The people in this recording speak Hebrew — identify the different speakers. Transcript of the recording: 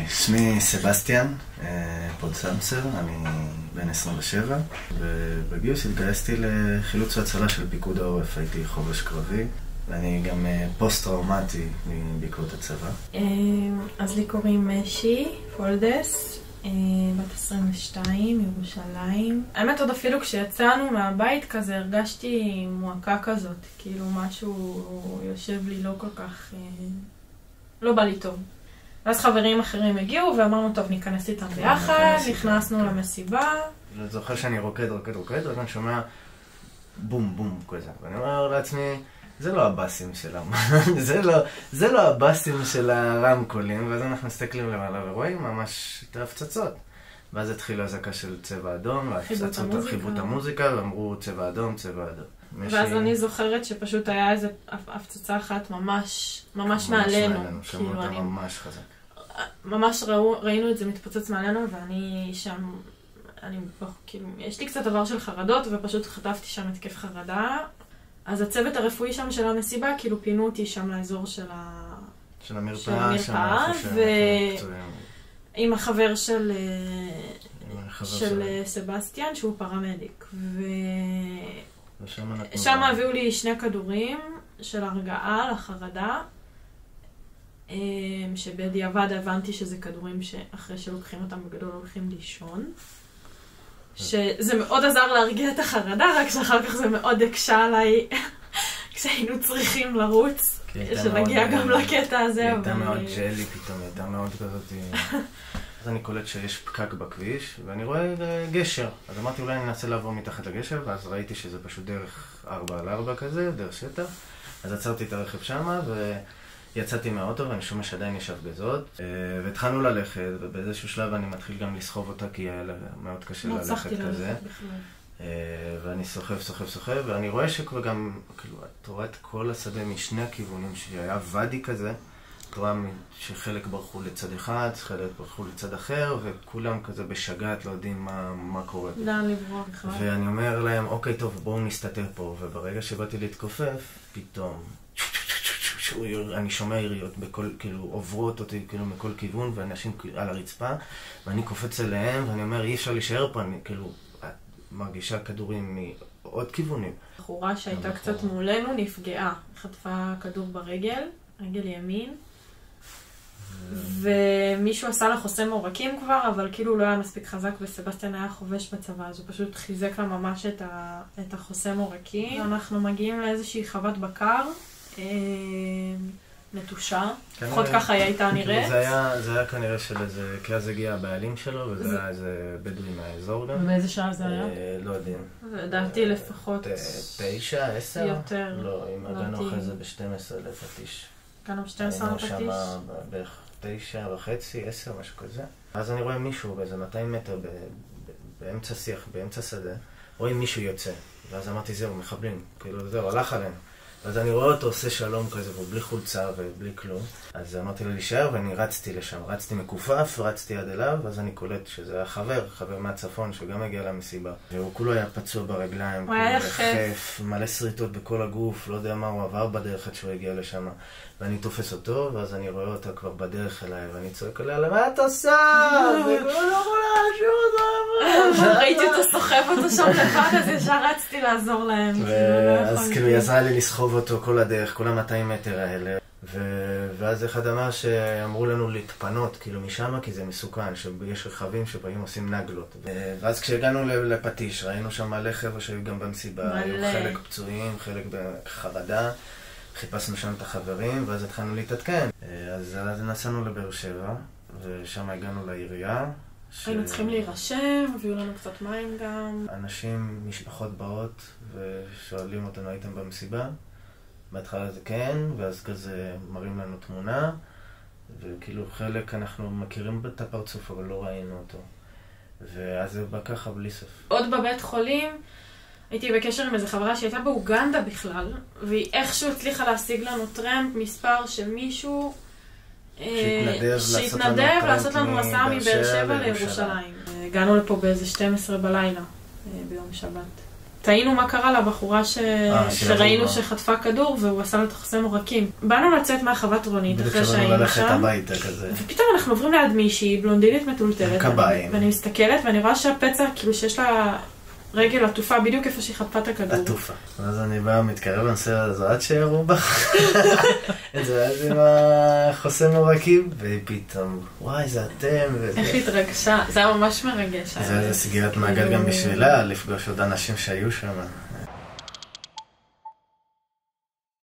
Speaker 1: שמי סבסטיאן פודסמסר, אני בן 27, ובגיוס התגייסתי לחילוץ והצלה של פיקוד העורף, הייתי חובש קרבי, ואני גם פוסט-טראומטי בעקבות הצבא.
Speaker 2: אז לי קוראים שי פולדס, בת 22, ירושלים. האמת עוד אפילו כשיצאנו מהבית כזה הרגשתי מועקה כזאת, כאילו משהו יושב לי לא כל כך, לא בא לי טוב. ואז חברים אחרים הגיעו ואמרנו, טוב, ניכנס איתם ביחד, נכנסנו למסיבה.
Speaker 1: אני זוכר שאני רוקד, ואני שומע בום בום כזה, ואני אומר לעצמי, זה לא הבאסים שלהם, זה לא הבאסים של הרמקולים, ואז אנחנו מסתכלים למעלה ורואים ממש את ההפצצות. ואז התחילה הזעקה של צבע אדום, חיברו את המוזיקה, ואמרו צבע אדום, צבע אדום.
Speaker 2: ואז אני זוכרת שפשוט היה איזו הפצצה אחת ממש מעלינו.
Speaker 1: שמעו אותה ממש חזק.
Speaker 2: ממש ראינו את זה מתפוצץ מעלינו, ואני שם, כאילו, יש לי קצת דבר של חרדות, ופשוט חטפתי שם התקף חרדה. אז הצוות הרפואי שם של המסיבה, כאילו פינו אותי שם לאזור של המרפאה, ועם החבר של סבסטיאן, שהוא פרמדיק. ושם הביאו לי 2 כדורים של הרגעה לחרדה, שבדיעבד הבנתי שזה כדורים שאחרי שלוקחים אותם בגדול הולכים לישון. שזה מאוד עזר להרגיע את החרדה, רק שאחר כך זה מאוד הקשה עליי כשהיינו צריכים לרוץ, שנגיע גם לקטע הזה.
Speaker 1: היא הייתה מאוד ג'לי פתאום, היא הייתה מאוד כזאת. אז אני קולט שיש פקק בכביש, ואני רואה גשר. אז אמרתי, אולי אני אנסה לעבור מתחת לגשר, ואז ראיתי שזה פשוט דרך 4x4 כזה, דרך שטח. אז עצרתי את הרכב שמה, ויצאתי מהאוטו, ואני שומע שעדיין יש הפגזות. והתחלנו ללכת, ובאיזשהו שלב אני מתחיל גם לסחוב אותה, כי היה מאוד קשה ללכת כזה. ואני סוחב, ואני רואה שכבר גם, כאילו, את רואה את כל השדה משני הכיוונים, שהיה ואדי כזה, את רואה שחלק ברחו לצד אחד, חלק ברחו לצד אחר, וכולם כזה בשגעת, לא יודעים מה קורה.
Speaker 2: לאן לברוח בכלל.
Speaker 1: ואני אומר להם, אוקיי, טוב, בואו נסתתר פה, וברגע שבאתי להתכופף, פתאום, אני שומע יריות, כאילו, עוברות אותי כאילו מכל כיוון, ואנשים על הרצפה, ואני קופץ אליהם, ואני אומר, אי אפשר להישאר פה, אני כאילו, מרגישה כדורים מעוד כיוונים.
Speaker 2: בחורה שהייתה קצת מולנו נפגעה, חטפה כדור ברגל, רגל ימין, ומישהו עשה לה חוסם עורקים כבר, אבל כאילו לא היה מספיק חזק, וסבסטיאן היה חובש בצבא, אז הוא פשוט חיזק לה ממש את החוסם עורקים. אנחנו מגיעים לאיזושהי חוות בקר, נטושה, לפחות ככה היא הייתה נראית.
Speaker 1: זה היה כנראה של איזה, כי אז הגיע הבעלים שלו, וזה היה איזה בדואי מהאזור גם.
Speaker 2: באיזה שעה זה היה?
Speaker 1: לא יודעים.
Speaker 2: לדעתי לפחות
Speaker 1: 9, 10?
Speaker 2: יותר.
Speaker 1: לא, אם הגענו אחרי זה ב-12 לפטיש.
Speaker 2: הגענו ב-12 לפטיש?
Speaker 1: היינו שם בערך 9 וחצי, 10, משהו כזה. אז אני רואה מישהו באיזה 200 מטר באמצע שיח, באמצע שדה, רואים מישהו יוצא. ואז אמרתי, זהו, מחבלים. כאילו, זהו, הלך עליהם. אז אני רואה אותו עושה שלום כזה, והוא בלי חולצה ובלי כלום. אז אמרתי לו להישאר, ואני רצתי לשם. רצתי מקופף, רצתי עד אליו, ואז אני קולט שזה היה חבר מהצפון, שגם הגיע למסיבה. והוא כולו היה פצוע ברגליים,
Speaker 2: הוא היה יחף,
Speaker 1: מלא שריטות בכל הגוף, לא יודע מה הוא עבר בדרך עד שהוא הגיע לשם. ואני תופס אותו, ואז אני רואה אותה כבר בדרך אליי, ואני צועק עליה, למה את עושה? וכולו לא יכולה להשאיר אותו.
Speaker 2: ראיתי אותו סוחב אותו שם לבד, אז ישר רצתי לעזור להם.
Speaker 1: אז כאילו היא עזרה לי לסחוב אותו כל הדרך, כל ה-200 מטר האלה. ואז אחד אמר שאמרו לנו להתפנות כאילו משם, כי זה מסוכן, שיש רכבים שבאים עושים נגלות. ואז כשהגענו לפטיש, ראינו שם מלא חבר'ה שהיו גם במסיבה, היו חלק פצועים, חלק בחרדה. חיפשנו שם את החברים, ואז התחלנו להתעדכן. אז נסענו לבאר שבע, ושם הגענו לעירייה.
Speaker 2: היינו צריכים להירשם, הביאו לנו קצת מים גם.
Speaker 1: אנשים, משפחות באות, ושואלים אותנו, הייתם במסיבה? בהתחלה זה כן, ואז כזה מראים לנו תמונה, וכאילו חלק אנחנו מכירים את הפרצוף, אבל לא ראינו אותו. ואז זה בא ככה בלי סוף. עוד
Speaker 2: בבית חולים, הייתי בקשר עם איזו חברה שהייתה באוגנדה בכלל, והיא איכשהו הצליחה להשיג לנו טרמפ מספר של מישהו שהתנדב לעשות לנו מסע מבאר שבע לירושלים. הגענו לפה באיזה 12 בלילה ביום שבת. תהינו מה קרה לבחורה שראינו שחטפה כדור, והוא עשה לו תחסם עורקים. באנו לצאת מהחוות רונית אחרי שהיינו
Speaker 1: ללכת
Speaker 2: שם,
Speaker 1: הביתה כזה.
Speaker 2: ופתאום אנחנו עוברים ליד מישהי, בלונדינית מטולטלת,
Speaker 1: קביים.
Speaker 2: ואני מסתכלת ואני רואה שהפצע, כאילו שיש לה רגל עטופה בדיוק איפה שהיא חטפה את הכדור.
Speaker 1: עטופה. אז אני בא, מתקרב לנסה, זו עד שירו בה. זה אז עם החוסם עורקים, ופתאום, וואי, זה אתם.
Speaker 2: איך התרגשה, זה היה ממש מרגש.
Speaker 1: זה סגירת מעגל גם בשבילה, לפגוש עוד אנשים שהיו שם.